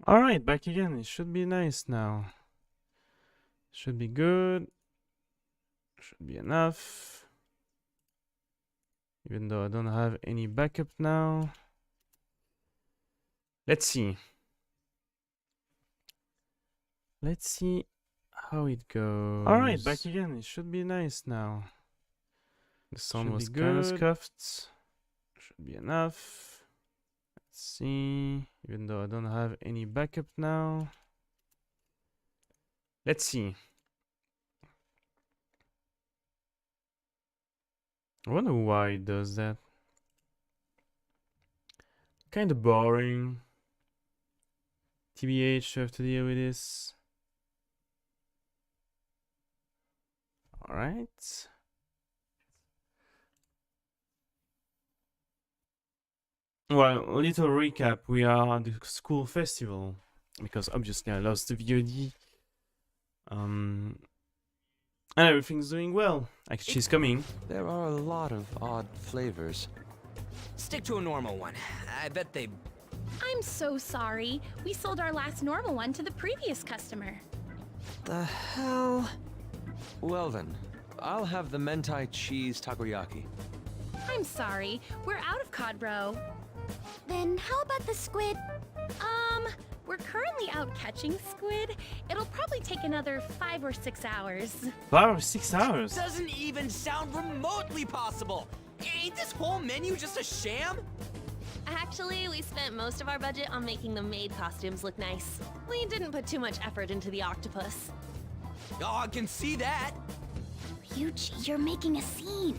Alright, back again. It should be nice now. Should be good. Should be enough. Even though I don't have any backup now. Let's see. Let's see how it goes. Alright, back again. It should be nice now. The sound was kind of scuffed. Should be enough. Let's see. Even though I don't have any backup now. Let's see. I wonder why it does that. Kind of boring. TBH to have to deal with this. Alright. Well, a little recap. We are at the school festival. Because obviously I lost the VOD. And everything's doing well. Actually, she's coming. There are a lot of odd flavors. Stick to a normal one. I bet they... I'm so sorry. We sold our last normal one to the previous customer. The hell? Well then, I'll have the mentai cheese takoyaki. I'm sorry. We're out of cod, bro. Then how about the squid? We're currently out catching squid. It'll probably take another 5 or 6 hours. 5 or 6 hours? Doesn't even sound remotely possible! Ain't this whole menu just a sham? Actually, we spent most of our budget on making the maid costumes look nice. We didn't put too much effort into the octopus. Oh, I can see that! Ryuji, you're making a scene.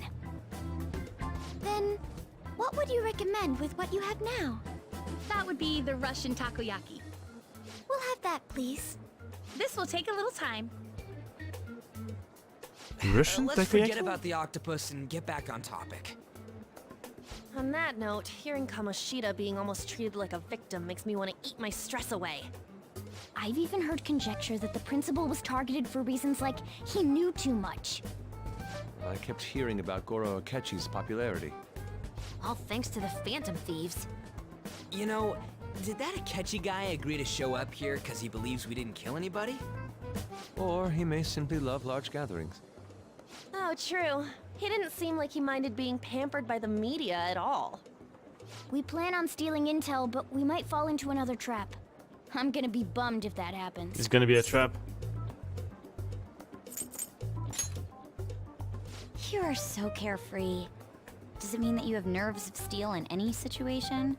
Then, what would you recommend with what you have now? That would be the Russian takoyaki. We'll have that, please. This will take a little time. Russian Let's takoyaki? forget about the octopus and get back on topic. On that note, hearing Kamoshida being almost treated like a victim makes me want to eat my stress away. I've even heard conjecture that the principal was targeted for reasons like he knew too much. I kept hearing about Goro Akechi's popularity. All thanks to the Phantom Thieves. You know, did that Akechi guy agree to show up here because he believes we didn't kill anybody? Or he may simply love large gatherings. Oh, true. He didn't seem like he minded being pampered by the media at all. We plan on stealing intel, but we might fall into another trap. I'm gonna be bummed if that happens. It's gonna be a trap. You are so carefree. Does it mean that you have nerves of steel in any situation?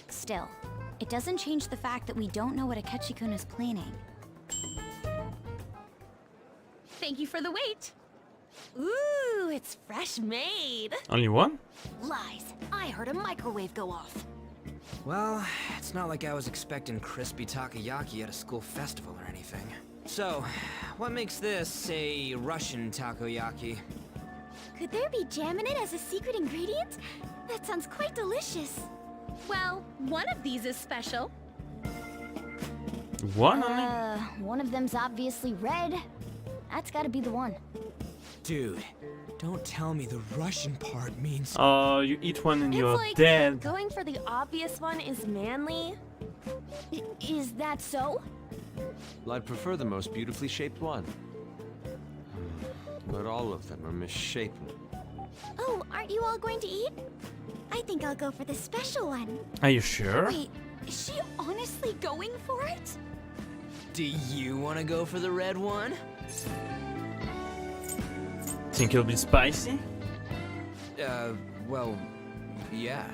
Still, it doesn't change the fact that we don't know what Akechi-kun is planning. Thank you for the wait. Ooh, it's fresh made. Only one? Lies. I heard a microwave go off. Well, it's not like I was expecting crispy takoyaki at a school festival or anything. So, what makes this a Russian takoyaki? Could there be jam in it as a secret ingredient? That sounds quite delicious. Well, one of these is special. One only? One of them's obviously red. That's gotta be the one. Dude, don't tell me the Russian part means... Oh, you eat one and It's you're like dead. going for the obvious one is manly. Is that so? Well, I'd prefer the most beautifully shaped one. But all of them are misshapen. Oh, aren't you all going to eat? I think I'll go for the special one. Are you sure? Wait, is she honestly going for it? Do you want to go for the red one? Think it'll be spicy? Well, yeah.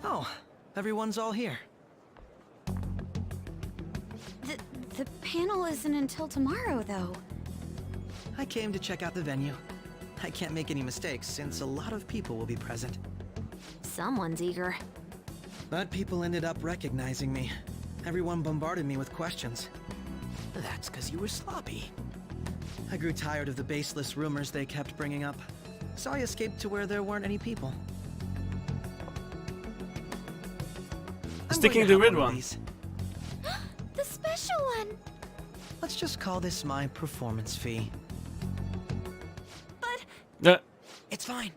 Oh, everyone's all here. The panel isn't until tomorrow, though. I came to check out the venue. I can't make any mistakes since a lot of people will be present. Someone's eager. But people ended up recognizing me. Everyone bombarded me with questions. That's because you were sloppy. I grew tired of the baseless rumors they kept bringing up, so I escaped to where there weren't any people. I'm Sticking going to the have red of one. these. The special one! Let's just call this my performance fee. But... It's fine.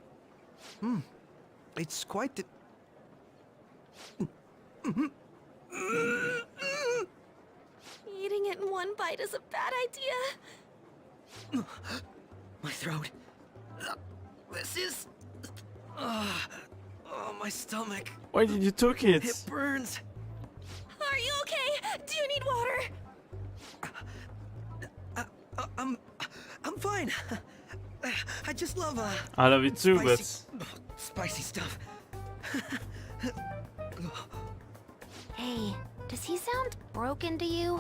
It's quite the... one bite is a bad idea. My throat. This is... oh, my stomach. Why did you took it? It burns. Are you okay? Do you need water? I'm fine. I just love I love it too, spicy, but spicy stuff. Hey, does he sound broken to you?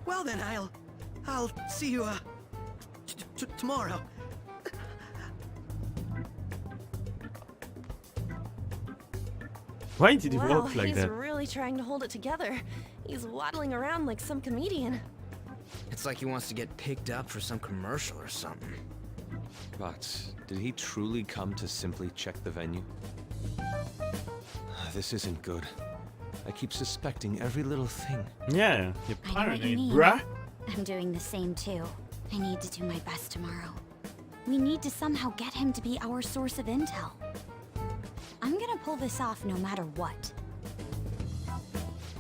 Well then, I'll see you tomorrow. why did he Wow, walk like he's that? really trying to hold it together. He's waddling around like some comedian. It's like he wants to get picked up for some commercial or something. But did he truly come to simply check the venue? This isn't good. I keep suspecting every little thing. Yeah, you I know what you paranoid, mean. bruh. I'm doing the same too. I need to do my best tomorrow. We need to somehow get him to be our source of intel. I'm gonna pull this off no matter what.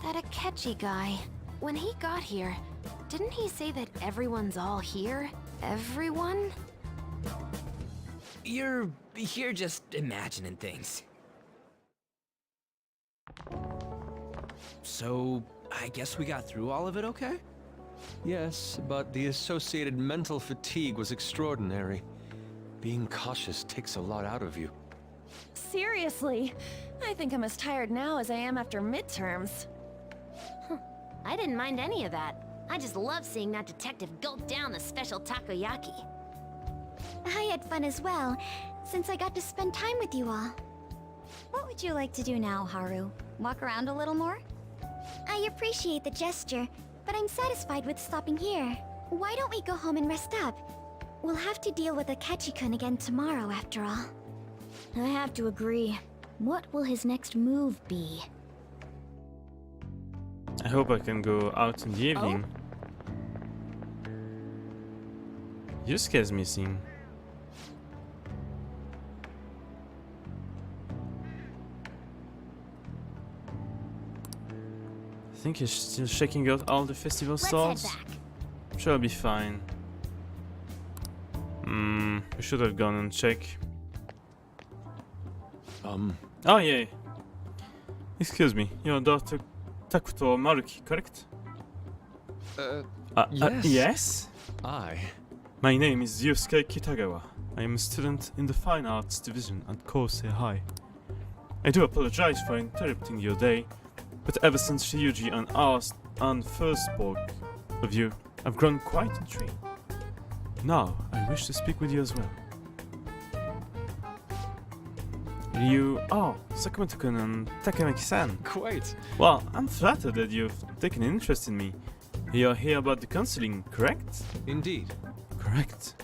That Akechi guy, when he got here, didn't he say that everyone's all here? Everyone? You're just imagining things. So, I guess we got through all of it okay? Yes, but the associated mental fatigue was extraordinary. Being cautious takes a lot out of you. Seriously, I think I'm as tired now as I am after midterms. I didn't mind any of that. I just love seeing that detective gulp down the special takoyaki. I had fun as well, since I got to spend time with you all. What would you like to do now, Haru? Walk around a little more? I appreciate the gesture, but I'm satisfied with stopping here. Why don't we go home and rest up? We'll have to deal with Akechi-kun again tomorrow, after all. I have to agree. What will his next move be? I hope I can go out in the evening. Yusuke's missing. I think he's still checking out all the festival stalls. Let's head back. I'm sure I'll be fine. We should have gone and check. Oh yeah. Excuse me, your daughter Takuto Maruki, correct? Yes. Yes? My name is Yusuke Kitagawa. I am a student in the Fine Arts Division at Kosei High. I do apologize for interrupting your day, but ever since Ryuji and first spoke of you, I've grown quite intrigued. Now, I wish to speak with you as well. Sakamoto-kun and Takamaki-san. Quite. Well, I'm flattered that you've taken an interest in me. You're here about the counseling, correct? Indeed. Correct.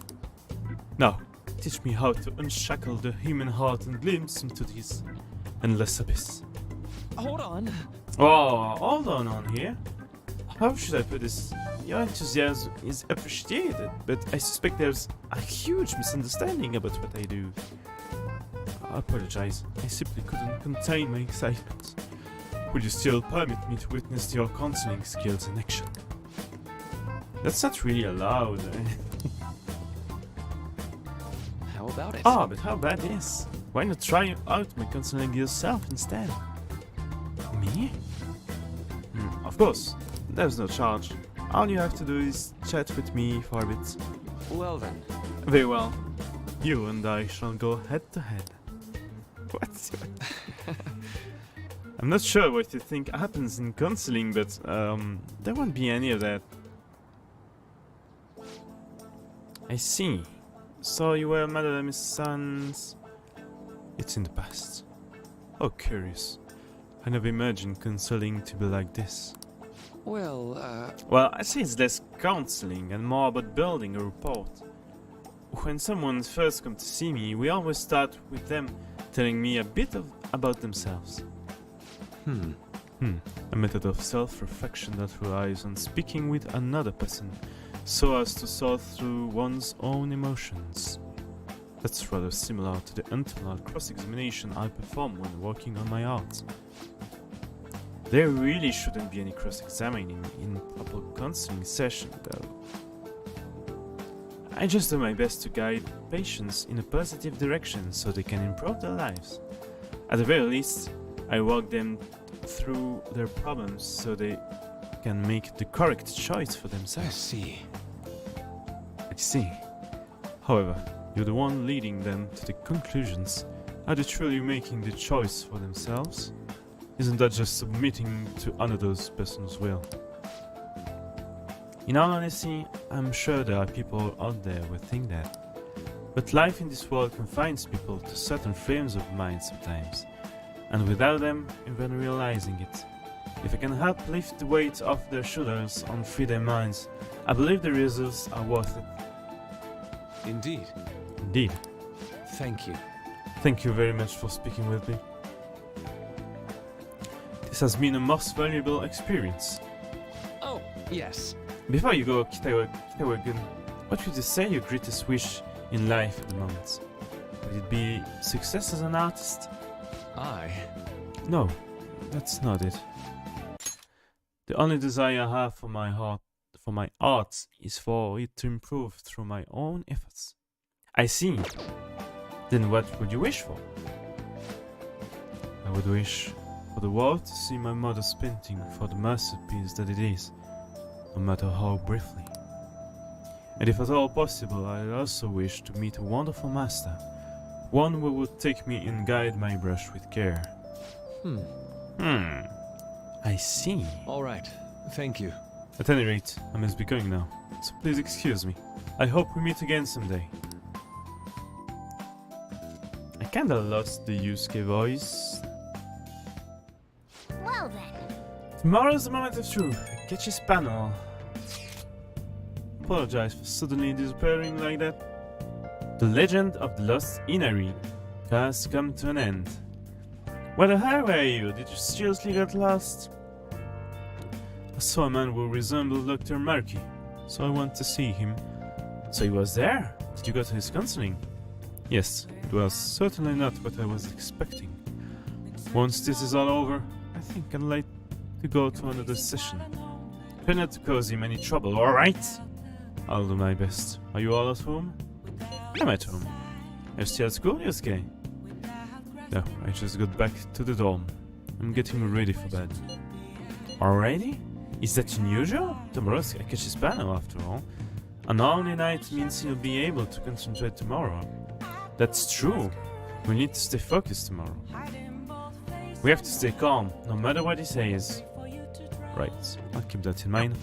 Now, teach me how to unshackle the human heart and glimpse into this endless abyss. Hold on. Oh, hold on here. How should I put this? Your enthusiasm is appreciated, but I suspect there's a huge misunderstanding about what I do. I apologize. I simply couldn't contain my excitement. Would you still permit me to witness your counseling skills in action? That's not really allowed. How about it? But how about this? Why not try out my counseling yourself instead? Me? Of course. There's no charge. All you have to do is chat with me for a bit. Well then. Very well. You and I shall go head to head. What? I'm not sure what you think happens in counseling, but there won't be any of that. I see. So you were Madame Sans... It's in the past. Oh, curious. I never imagined counseling to be like this. Well, I'd say it's less counseling and more about building a rapport. When someone first comes to see me, we always start with them telling me a bit about themselves. A method of self-reflection that relies on speaking with another person so as to sort through one's own emotions. That's rather similar to the internal cross-examination I perform when working on my art. There really shouldn't be any cross-examining in public counseling session, though. I just do my best to guide patients in a positive direction so they can improve their lives. At the very least, I walk them through their problems so they can make the correct choice for I themselves. see. I see. However, you're the one leading them to the conclusions. Are they truly making the choice for themselves? Isn't that just submitting to another person's will? In all honesty, I'm sure there are people out there who think that. But life in this world confines people to certain frames of mind sometimes, and without them even realizing it. If I can help lift the weight off their shoulders and free their minds, I believe the results are worth it. Indeed. Indeed. Thank you. Thank you very much for speaking with me. This has been a most valuable experience. Oh, yes. Before you go, Kitawagan, what would you say your greatest wish in life at the moment? Would it be success as an artist? No, that's not it. The only desire I have for my art is for it to improve through my own efforts. I see. Then what would you wish for? I would wish for the world to see my mother's painting for the masterpiece that it is, no matter how briefly. And if at all possible, I also wish to meet a wonderful master, one who would take me and guide my brush with care. I see. All right. Thank you. At any rate, I must be going now, so please excuse me. I hope we meet again someday. I kinda lost the Yusuke voice. Well then. Tomorrow's the moment of truth. Catch his panel. Apologize for suddenly disappearing like that. The legend of the lost Inari has come to an end. Where the hell were you? Did you seriously get lost? I saw a man who resembled Dr. Markey, so I went to see him. So he was there? Did you go to his counseling? Yes, it was certainly not what I was expecting. Once this is all over, I think I'd like to go to another session. Try not to cause him any trouble, alright? I'll do my best. Are you all at home? I'm at home. Are you still at school, Yusuke? No, I just got back to the dorm. I'm getting ready for bed. Already? Is that unusual? Tomorrow's Akashi's panel after all. An only night means you'll be able to concentrate tomorrow. That's true. We need to stay focused tomorrow. We have to stay calm, no matter what he says. Right, I'll keep that in mind.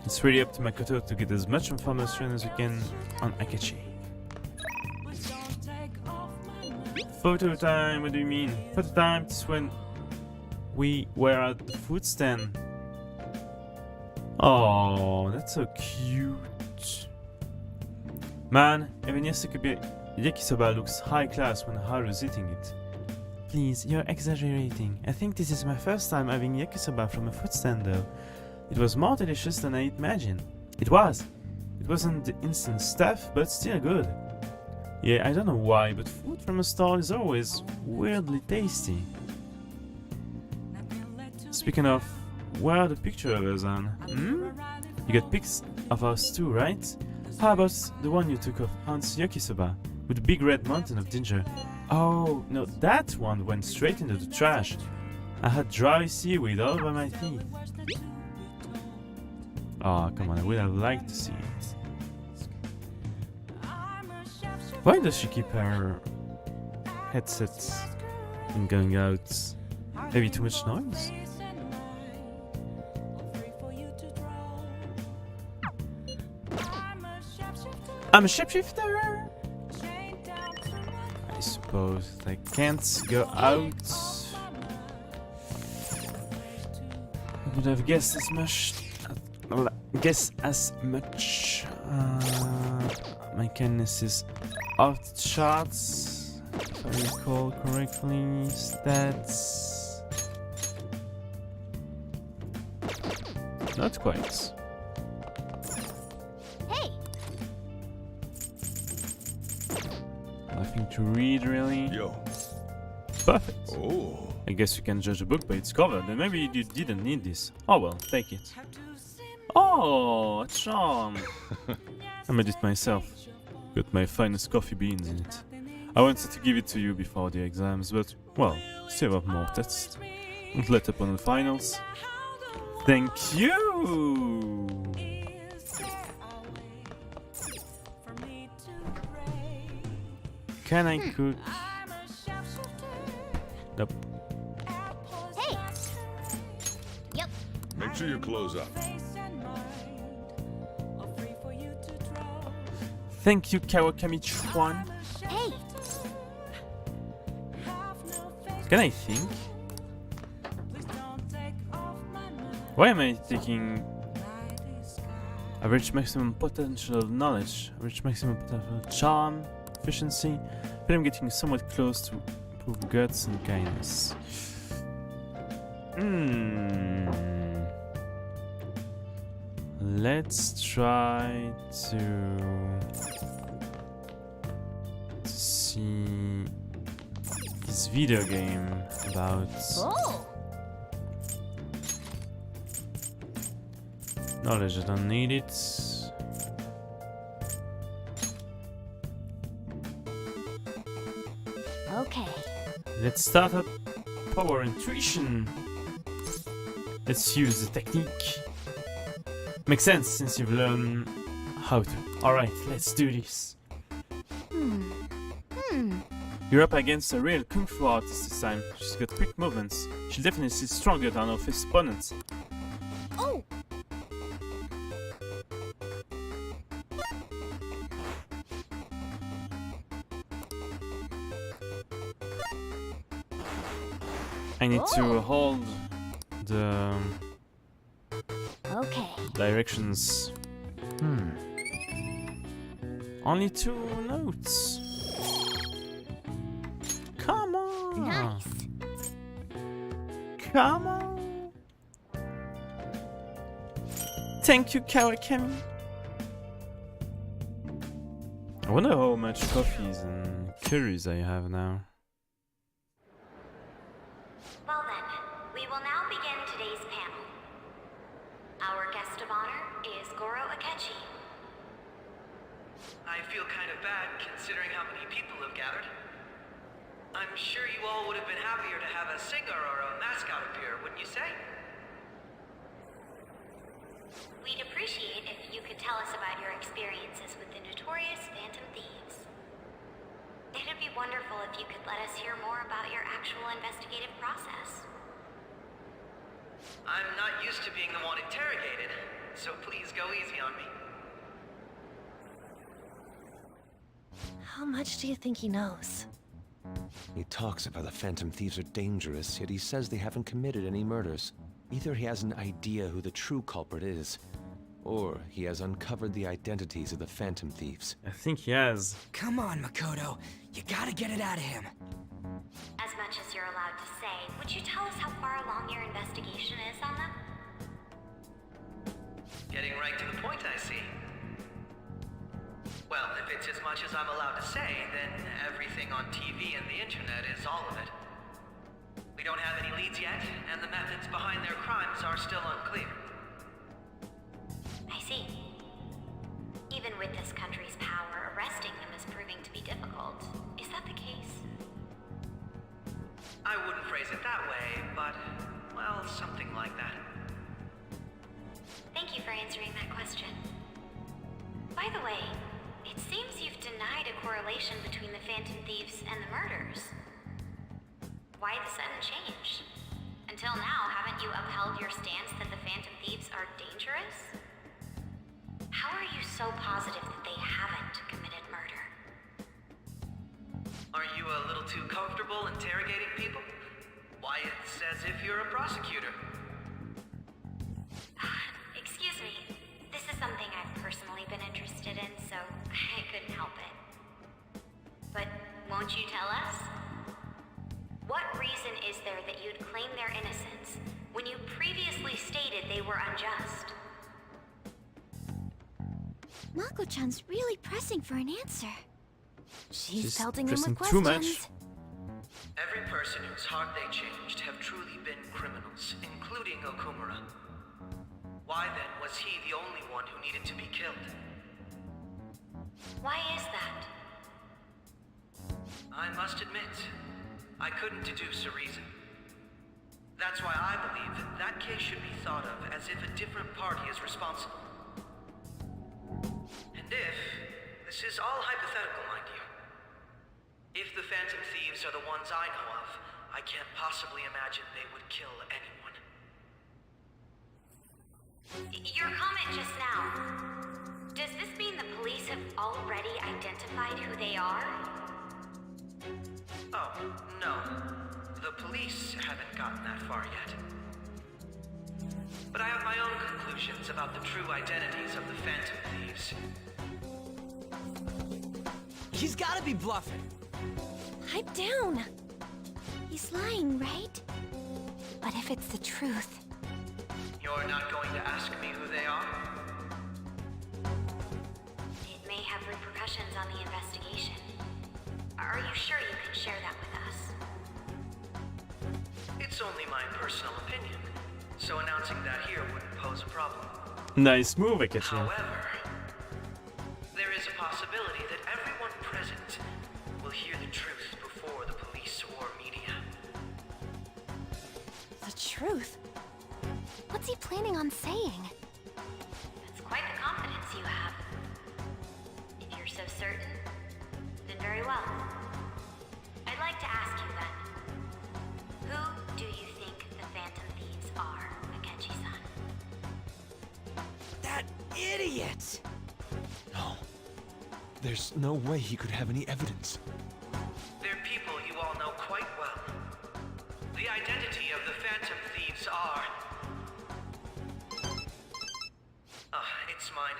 It's really up to Makoto to get as much information as we can on Akashi. Photo time, what do you mean? Photo time is when we were at the food stand. Oh, that's so cute. Man, even yakisoba looks high class when Haru's eating it. Please, you're exaggerating. I think this is my first time having yakisoba from a food stand though. It was more delicious than I imagined. It was. It wasn't the instant stuff, but still good. Yeah, I don't know why, but food from a stall is always weirdly tasty. Speaking of, where are the pictures of us on? You got pics of us too, right? How about the one you took of Aunt's yakisoba, with the big red mountain of ginger? Oh, no, that one went straight into the trash. I had dry seaweed all over my teeth. Oh, come on, I would have liked to see it. Why does she keep her headset and going out? Maybe too much noise? I'm a shapeshifter! I suppose I can't go out. I would have guessed as much. My kindness is off the charts, if I recall correctly. Stats. Not quite. Hey! Nothing to read, really. Yo. Perfect. Oh. I guess you can judge a book by its cover, then maybe you didn't need this. Oh well, take it. Oh, a charm! I made it myself. Got my finest coffee beans in it. I wanted to give it to you before the exams, but, well, still have more tests. Don't let up on the finals. Thank you! Can I cook? Nope. Hey! Yep. Make sure you close up. Thank you, Kawakami-chan. Hey! Can I think? Why am I taking average maximum potential of knowledge, average maximum potential of charm, efficiency? But I'm getting somewhat close to improve guts and kindness. Let's try to see this video game about Oh! knowledge. I don't need it. Okay. Let's start up power intuition. Let's use the technique. Makes sense since you've learned how to. Alright, let's do this. You're up against a real kung fu artist this time. She's got quick movements. She'll definitely see stronger than her opponents. Oh! I need to hold the Okay. directions. Only 2 notes. Come on. Nice. Come on. Thank you, Kawakami. I wonder how much coffees and curries I have now. Well then, we will now begin today's panel. Our guest of honor is Goro Akechi. I feel kind of bad considering how many people have gathered. I'm sure you all would have been happier to have a singer or a mascot appear, wouldn't you say? We'd appreciate if you could tell us about your experiences with the notorious Phantom Thieves. It'd be wonderful if you could let us hear more about your actual investigative process. I'm not used to being the one interrogated, so please go easy on me. How much do you think he knows? He talks about the Phantom Thieves are dangerous, yet he says they haven't committed any murders. Either he has an idea who the true culprit is, or he has uncovered the identities of the Phantom Thieves. I think he has. Come on, Makoto. You gotta get it out of him. As much as you're allowed to say, would you tell us how far along your investigation is on them? Getting right to the point, I see. Well, if it's as much as I'm allowed to say, then everything on TV and the internet is all of it. We don't have any leads yet, and the methods behind their crimes are still unclear. I see. Even with this country's power, arresting them is proving to be difficult. Is that the case? I wouldn't phrase it that way, but, well, something like that. Thank you for answering that question. By the way, it seems you've denied a correlation between the Phantom Thieves and the murders. Why the sudden change? Until now, haven't you upheld your stance that the Phantom Thieves are dangerous? How are you so positive that they haven't committed murder? Aren't you a little too comfortable interrogating people? Why, it's as if you're a prosecutor. Excuse me. This is something I've personally been interested in, so I couldn't help it. But won't you tell us? What reason is there that you'd claim their innocence when you previously stated they were unjust? Mako-chan's really pressing for an answer. She's She's pelting him with pressing too questions. much. Every person person whose heart they changed have truly been criminals, including Okumura. Why then was he the only one who needed to be killed? Why is that? I must admit, I couldn't deduce a reason. That's why I believe that case should be thought of as if a different party is responsible. And if, this is all hypothetical, mind you, if the Phantom Thieves are the ones I know of, I can't possibly imagine they would kill anyone. Your comment just now. Does this mean the police have already identified who they are? Oh, no. The police haven't gotten that far yet. But I have my own conclusions about the true identities of the Phantom Thieves. He's gotta be bluffing. Pipe down. He's lying, right? But if it's the truth... You're not going to ask me who they are? It may have repercussions on the investigation. Are you sure you can share that with us? It's only my personal opinion, so announcing that here wouldn't pose a problem. Nice move, Akachi. However, there is a possibility that everyone present will hear the truth before the police or media. The truth? What's he planning on saying? That's quite the confidence you have. If you're so certain, then very well. I'd like to ask you then, who do you think the Phantom Thieves are, Akechi-san? That idiot! No. There's no way he could have any evidence. They're people you all know quite well. The identity of the Phantom Thieves are... it's mine.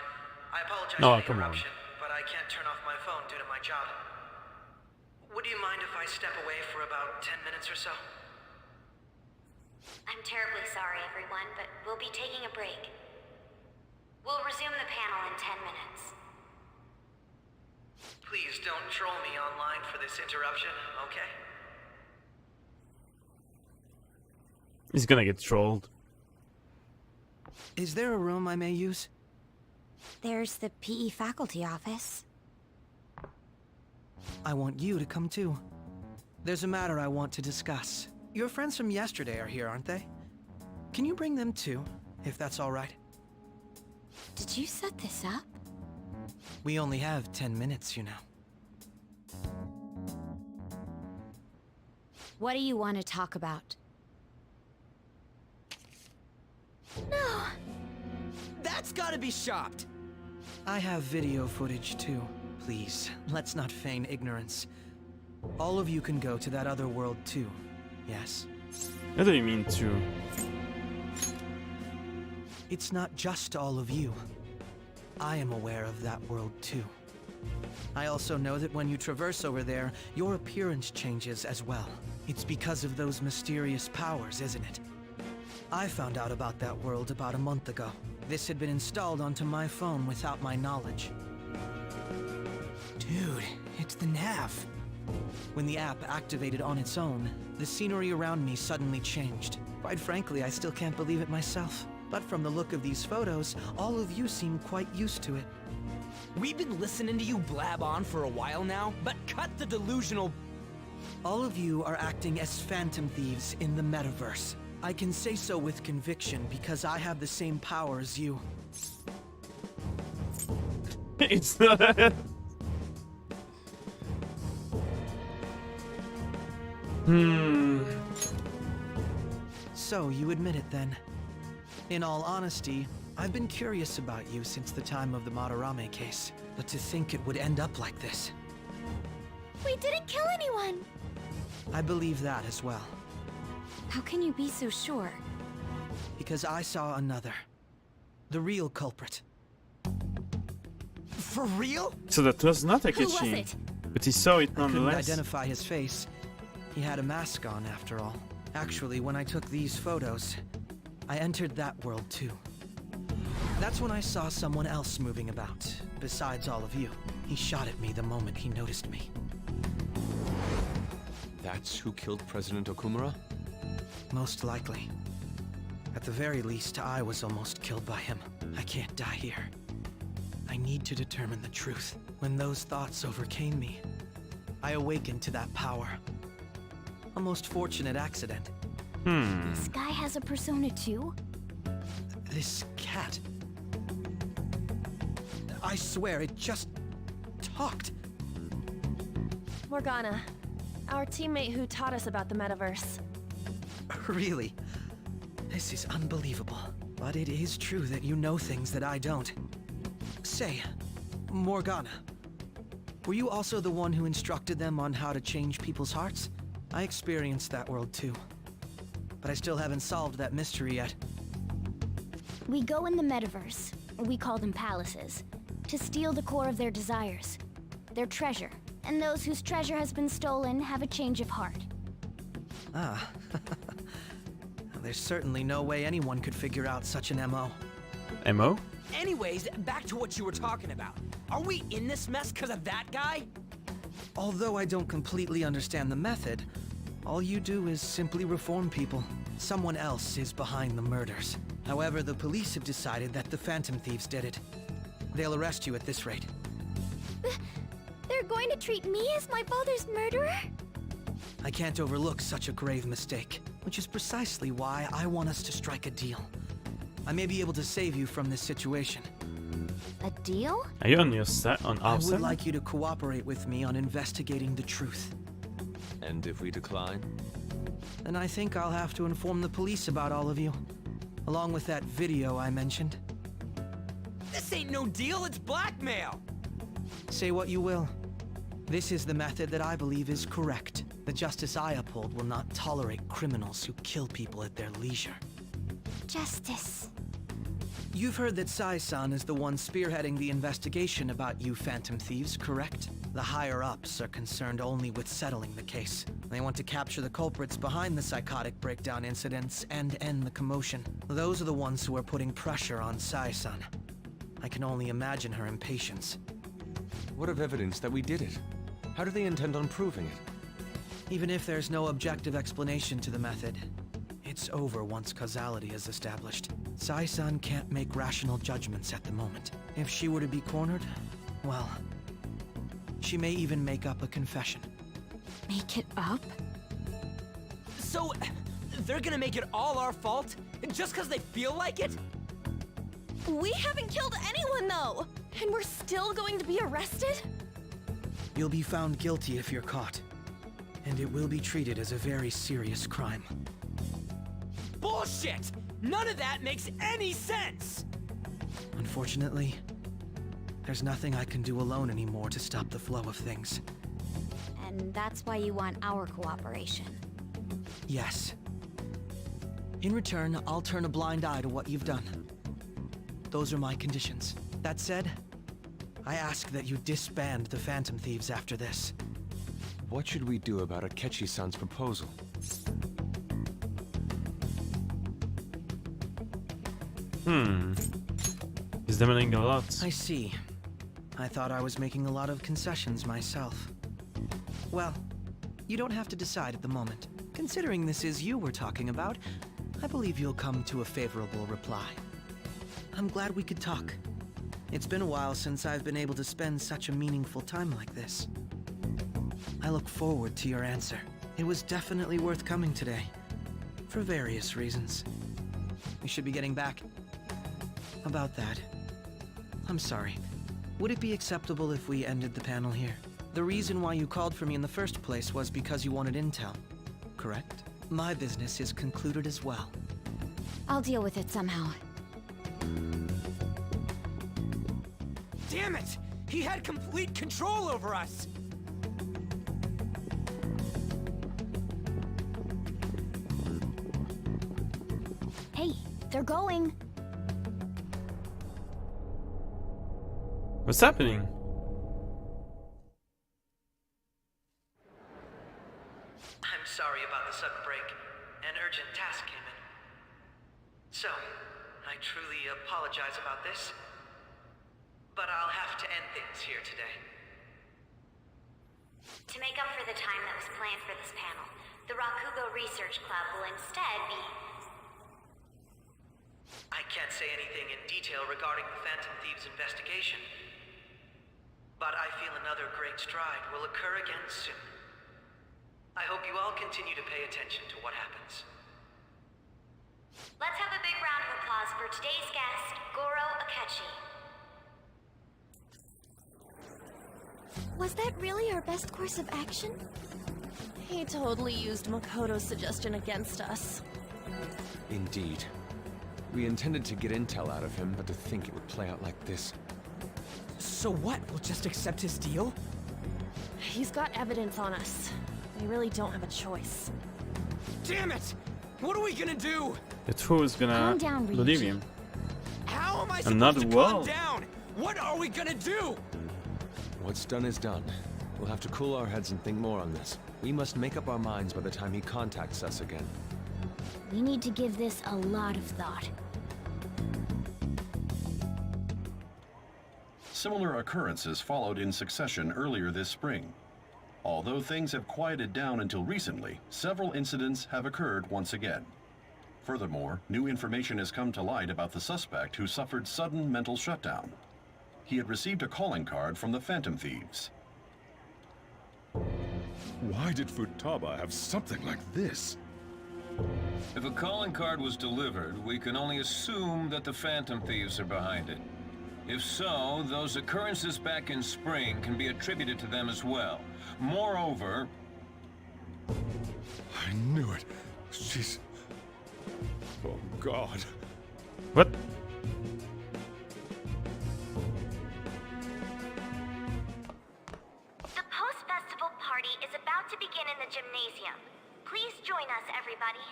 I apologize Oh, for the come on. interruption, but I can't turn off my phone due to my job. Would you mind if I step away for about 10 minutes or so? I'm terribly sorry, everyone, but we'll be taking a break. We'll resume the panel in 10 minutes. Please don't troll me online for this interruption, okay? He's gonna get trolled. Is there a room I may use? There's the PE faculty office. I want you to come too. There's a matter I want to discuss. Your friends from yesterday are here, aren't they? Can you bring them too, if that's all right? Did you set this up? We only have 10 minutes, you know. What do you want to talk about? No! That's gotta be shopped! I have video footage too. Please, let's not feign ignorance. All of you can go to that other world too, yes? What do you mean to? It's not just all of you. I am aware of that world too. I also know that when you traverse over there, your appearance changes as well. It's because of those mysterious powers, isn't it? I found out about that world about a month ago. This had been installed onto my phone without my knowledge. Dude, it's the nav. When the app activated on its own, the scenery around me suddenly changed. Quite frankly, I still can't believe it myself. But from the look of these photos, all of you seem quite used to it. We've been listening to you blab on for a while now, but cut the delusional... All of you are acting as Phantom Thieves in the metaverse. I can say so with conviction because I have the same power as you. It's not. So you admit it then. In all honesty, I've been curious about you since the time of the Madarame case. But to think it would end up like this. We didn't kill anyone! I believe that as well. How can you be so sure? Because I saw another. The real culprit. For real? So that was not Who was Akechi, it? but he saw it I couldn't nonetheless. identify his face. He had a mask on, after all. Actually, when I took these photos, I entered that world too. That's when I saw someone else moving about, besides all of you. He shot at me the moment he noticed me. That's who killed President Okumura? Most likely. At the very least, I was almost killed by him. I can't die here. I need to determine the truth. When those thoughts overcame me, I awakened to that power. A most fortunate accident. This guy has a persona too? This cat. I swear, it just talked. Morgana, our teammate who taught us about the metaverse. Really? This is unbelievable. But it is true that you know things that I don't. Say, Morgana, were you also the one who instructed them on how to change people's hearts? I experienced that world too. But I still haven't solved that mystery yet. We go in the metaverse, we call them palaces, to steal the core of their desires, their treasure. And those whose treasure has been stolen have a change of heart. Ah. There's certainly no way anyone could figure out such an MO. MO? Anyways, back to what you were talking about. Are we in this mess because of that guy? Although I don't completely understand the method, all you do is simply reform people. Someone else is behind the murders. However, the police have decided that the Phantom Thieves did it. They'll arrest you at this rate. They're going to treat me as my father's murderer? I can't overlook such a grave mistake, which is precisely why I want us to strike a deal. I may be able to save you from this situation. A deal? Are you on your set on I our would side? like you to cooperate with me on investigating the truth. And if we decline? Then I think I'll have to inform the police about all of you, along with that video I mentioned. This ain't no deal, it's blackmail! Say what you will. This is the method that I believe is correct. The justice I uphold will not tolerate criminals who kill people at their leisure. Justice. You've heard that Sai-san is the one spearheading the investigation about you Phantom Thieves, correct? The higher-ups are concerned only with settling the case. They want to capture the culprits behind the psychotic breakdown incidents and end the commotion. Those are the ones who are putting pressure on Sai-san. I can only imagine her impatience. What of evidence that we did it? How do they intend on proving it? Even if there's no objective explanation to the method, it's over once causality is established. Sai-san can't make rational judgments at the moment. If she were to be cornered, well, she may even make up a confession. Make it up? So, they're gonna make it all our fault? Just because they feel like it? We haven't killed anyone, though! And we're still going to be arrested? You'll be found guilty if you're caught, and it will be treated as a very serious crime. Bullshit! None of that makes any sense! Unfortunately, there's nothing I can do alone anymore to stop the flow of things. And that's why you want our cooperation. Yes. In return, I'll turn a blind eye to what you've done. Those are my conditions. That said, I ask that you disband the Phantom Thieves after this. What should we do about Akechi-san's proposal? He's demanding a lot. I see. I thought I was making a lot of concessions myself. Well, you don't have to decide at the moment. Considering this is you we're talking about, I believe you'll come to a favorable reply. I'm glad we could talk. It's been a while since I've been able to spend such a meaningful time like this. I look forward to your answer. It was definitely worth coming today, for various reasons. We should be getting back. About that, I'm sorry. Would it be acceptable if we ended the panel here? The reason why you called for me in the first place was because you wanted intel, correct? My business is concluded as well. I'll deal with it somehow. Damn it! He had complete control over us! Hey, they're going. What's happening? I'm sorry about the sudden break. An urgent task came in. So, I truly apologize about this. But I'll have to end things here today. To make up for the time that was planned for this panel, the Rakugo Research Club will instead be... I can't say anything in detail regarding the Phantom Thieves investigation, but I feel another great stride will occur again soon. I hope you all continue to pay attention to what happens. Let's have a big round of applause for today's guest, Goro Akechi. Was that really our best course of action? He totally used Makoto's suggestion against us. Indeed. We intended to get intel out of him, but to think it would play out like this. So what? We'll just accept his deal? He's got evidence on us. We really don't have a choice. Damn it! What are we gonna do? The two is gonna Calm down, believe Ryuji. him. How am I supposed Another to calm world. down? What are we gonna do? What's done is done. We'll have to cool our heads and think more on this. We must make up our minds by the time he contacts us again. We need to give this a lot of thought. Similar occurrences followed in succession earlier this spring. Although things have quieted down until recently, several incidents have occurred once again. Furthermore, new information has come to light about the suspect who suffered sudden mental shutdown. He had received a calling card from the Phantom Thieves. Why did Futaba have something like this? If a calling card was delivered, we can only assume that the Phantom Thieves are behind it. If so, those occurrences back in spring can be attributed to them as well. Moreover... I knew it. She's... Oh, God. What? The post-festival party is about to begin in the gymnasium. Please join us, everybody.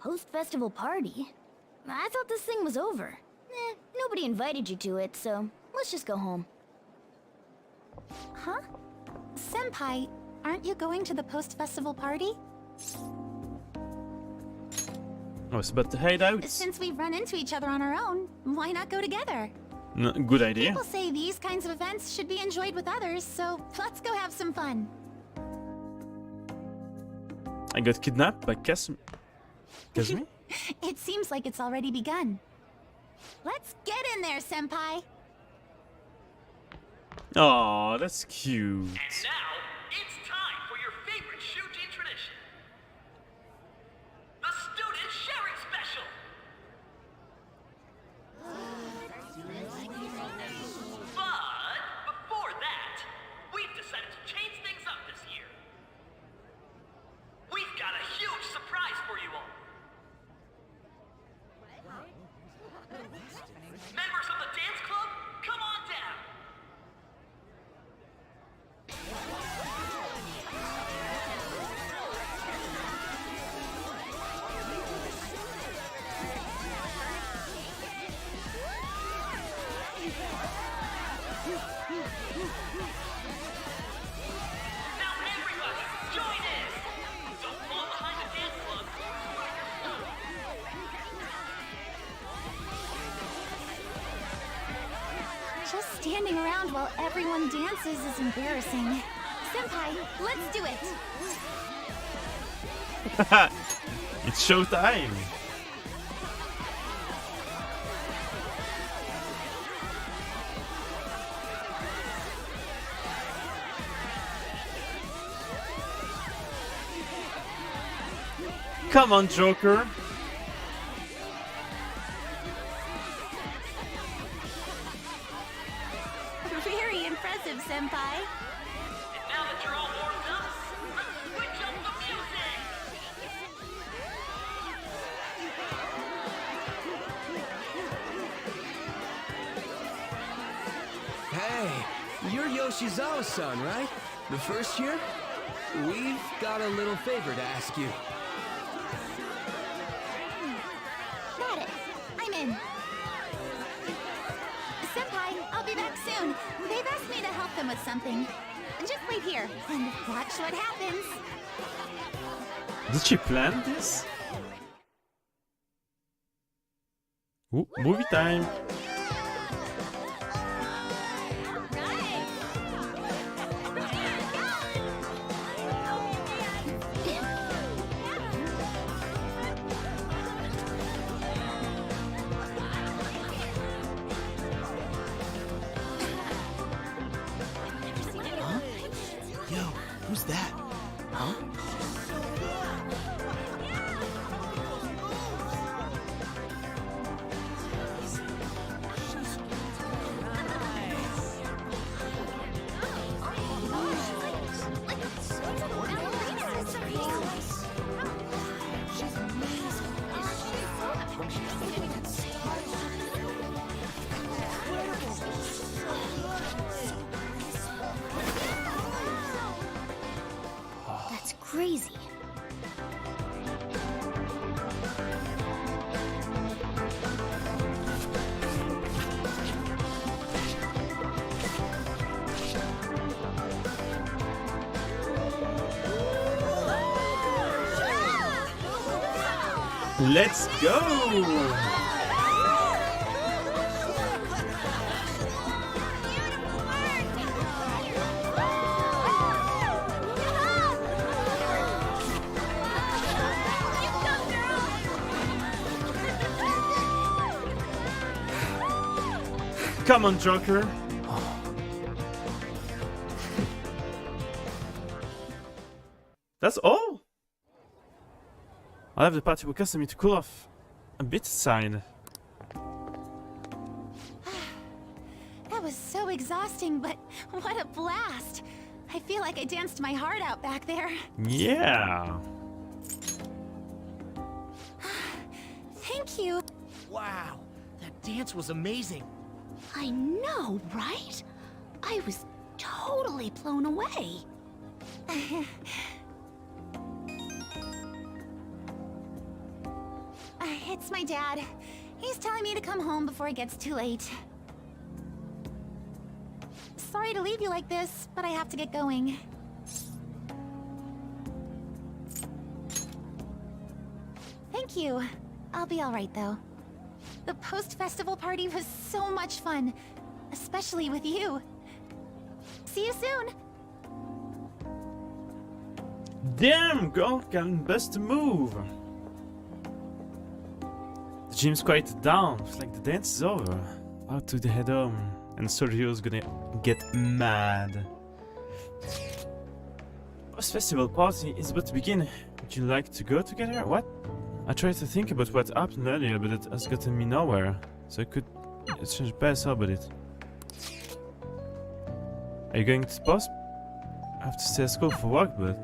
Post-festival party? I thought this thing was over. Nobody invited you to it, so let's just go home. Huh? Senpai, aren't you going to the post-festival party? I was about to head out. Since we've run into each other on our own, why not go together? Good idea. People say these kinds of events should be enjoyed with others, so let's go have some fun. I got kidnapped by Kasumi. It seems like it's already begun. Let's get in there, Senpai! Oh, that's cute. And now, it's time for your favorite Shuji tradition. The Student Sharing Special! But, before that, we've decided to change things up this year. We've got a huge surprise for you all. Members of the dance club, come on down! Now everybody, join in! Don't fall behind the dance club. Just standing around while everyone dances is embarrassing. Senpai, let's do it! It's showtime. Come on, Joker. Very impressive, Senpai. And now that you're all warmed up, let's switch up the music! Hey, you're Yoshizawa-san, right? The first year? We've got a little favor to ask you. Got it. I'm in. Senpai, I'll be back soon. They've asked me to help them with something. Just wait here and watch what happens. Did she plan this? Ooh, movie time. Right. Who's that? Huh? That's crazy. Let's go! Come on, Joker. That's all? I'll have the party requesting me to cool off a bit aside. That was so exhausting, but what a blast! I feel like I danced my heart out back there. Yeah. Thank you. Wow, that dance was amazing. I know, right? I was totally blown away. It's my dad. He's telling me to come home before it gets too late. Sorry to leave you like this, but I have to get going. Thank you. I'll be alright though. The post-festival party was so much fun, especially with you. See you soon! Damn, girl can best a move. The gym's quieted down. It's like the dance is over. Out to the head home. And Sergio's gonna get mad. Post festival party is about to begin. Would you like to go together? What? I tried to think about what happened earlier, but it has gotten me nowhere. So I could just pass over it. Are you going to post? I have to stay at school for work, but